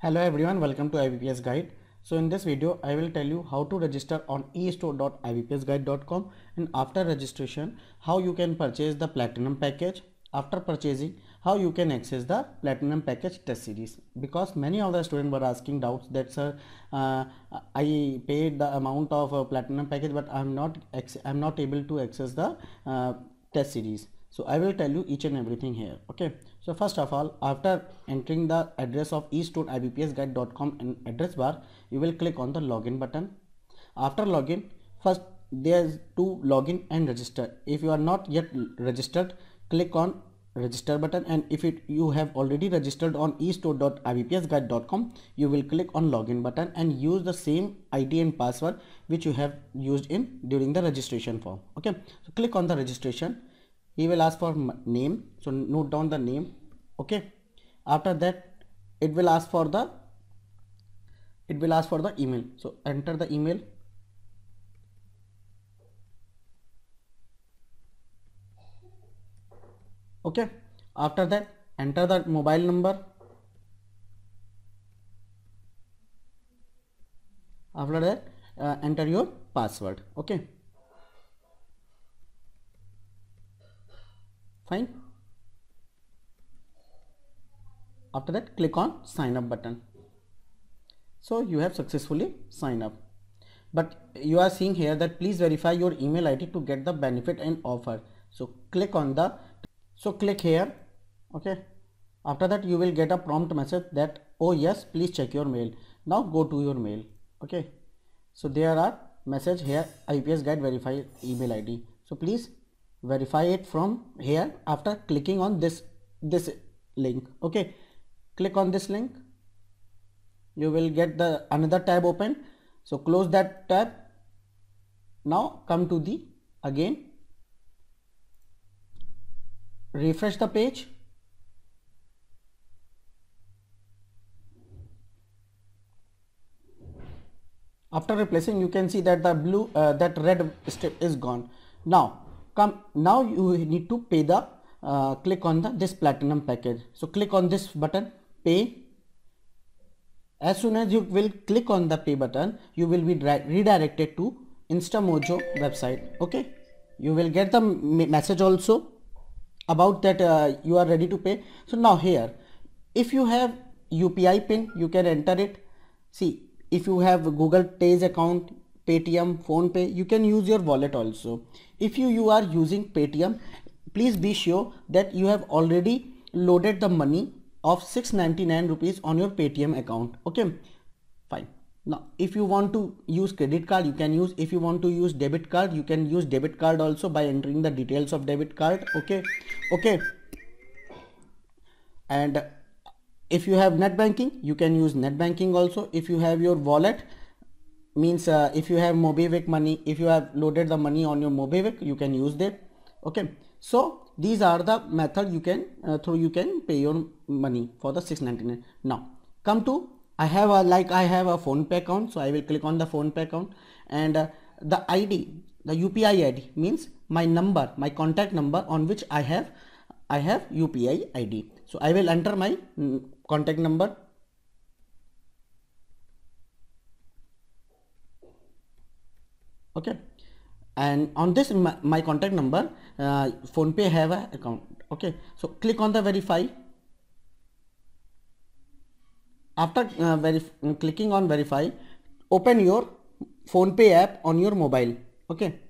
Hello everyone, welcome to IBPS Guide. So in this video, I will tell you how to register on estore.ibpsguide.com, and after registration, how you can purchase the platinum package. After purchasing, how you can access the platinum package test series. Because many of the students were asking doubts that sir, I paid the amount of platinum package, but I'm not able to access the test series. So I will tell you each and everything here. Okay, so first of all, after entering the address of estore.ibpsguide.com in address bar, you will click on the login button. After login, first there's to login and register. If you are not yet registered, click on register button, and if you have already registered on estore.ibpsguide.com, you will click on login button and use the same ID and password which you have used in during the registration form. Okay, so click on the registration. He will ask for name, so note down the name. Okay, after that it will ask for the email, so enter the email. Okay, after that enter the mobile number. After that enter your password. Okay, fine. After that click on sign up button. So you have successfully signed up, but you are seeing here that please verify your email ID to get the benefit and offer. So click here. Okay, after that you will get a prompt message that, oh yes, please check your mail. Now go to your mail. Okay, so there are message here, IBPS Guide verify email ID. So please verify it from here after clicking on this link. Okay, click on this link. You will get the another tab open, so close that tab. Now come to the again, refresh the page. After replacing, you can see that the blue that red strip is gone. Now you need to pay the click on this platinum package. So click on this button, pay. As soon as you will click on the pay button, you will be redirected to InstaMojo website. Okay, you will get the message also about that you are ready to pay. So now here, if you have UPI pin, you can enter it. See, if you have Google Pay account, Paytm, PhonePe, you can use your wallet also. If you are using Paytm, please be sure that you have already loaded the money of 699 rupees on your Paytm account. Okay, fine. Now if you want to use credit card, you can use. If you want to use debit card, you can use debit card also by entering the details of debit card. Okay, and if you have net banking, you can use net banking also. If you have your wallet, means if you have MobiKwik money, if you have loaded the money on your MobiKwik, you can use that. Okay, so these are the method you can through you can pay your money for the 699. Now come to, I have a PhonePe account, so I will click on the PhonePe account, and the ID, the UPI ID means my number, my contact number on which I have UPI ID. So I will enter my contact number. Okay, and on this my contact number, PhonePe have a account. Okay, so click on the verify. After clicking on verify, open your PhonePe app on your mobile. Okay,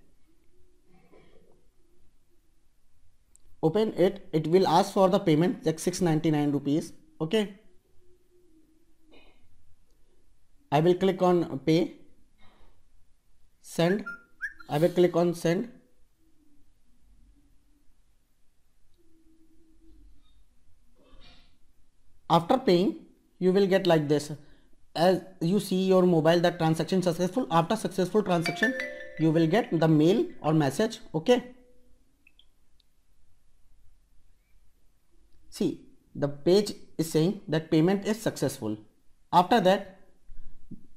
open it. It will ask for the payment, like 699 rupees. Okay, I will click on pay, send. I will click on send. After paying, you will get like this. As you see your mobile, that transaction successful. After successful transaction, you will get the mail or message. Okay, see, the page is saying that payment is successful. After that,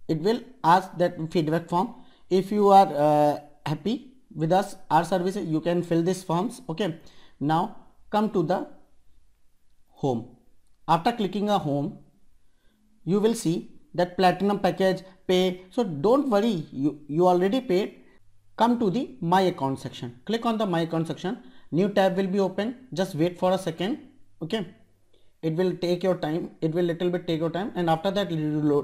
it will ask that feedback form. If you are happy with us, our services, you can fill these forms. Okay, now come to the home. After clicking a home, you will see that platinum package, pay. So don't worry, you already paid. Come to the my account section. Click on the my account section. New tab will be open. Just wait for a second. Okay. It will take your time. It will little bit take your time, and after that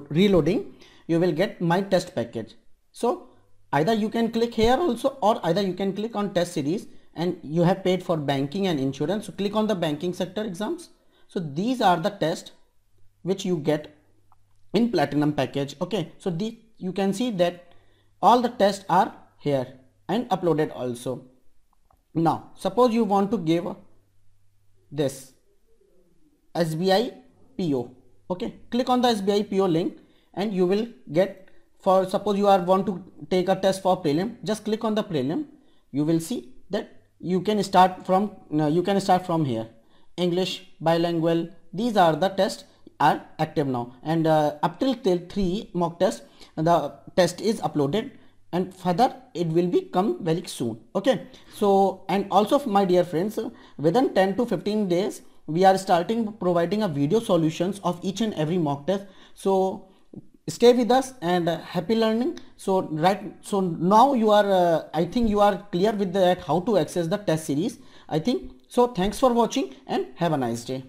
reloading, you will get my test package. So either you can click here also, or either you can click on test series, and you have paid for banking and insurance. So click on the banking sector exams. So these are the tests which you get in platinum package. Okay, so you can see that all the tests are here and uploaded also. Now suppose you want to give this SBI PO. Okay, click on the SBI PO link and you will get, for suppose you want to take a test for prelim, just click on the prelim. You will see that you can start from here. English, bilingual, these are the tests are active now, and up till 3 mock tests, the test is uploaded, and further it will be come very soon. Okay, so and also my dear friends, within 10 to 15 days we are starting providing a video solutions of each and every mock test. So stay with us and happy learning. So now you are I think you are clear with that how to access the test series, I think. So thanks for watching and have a nice day.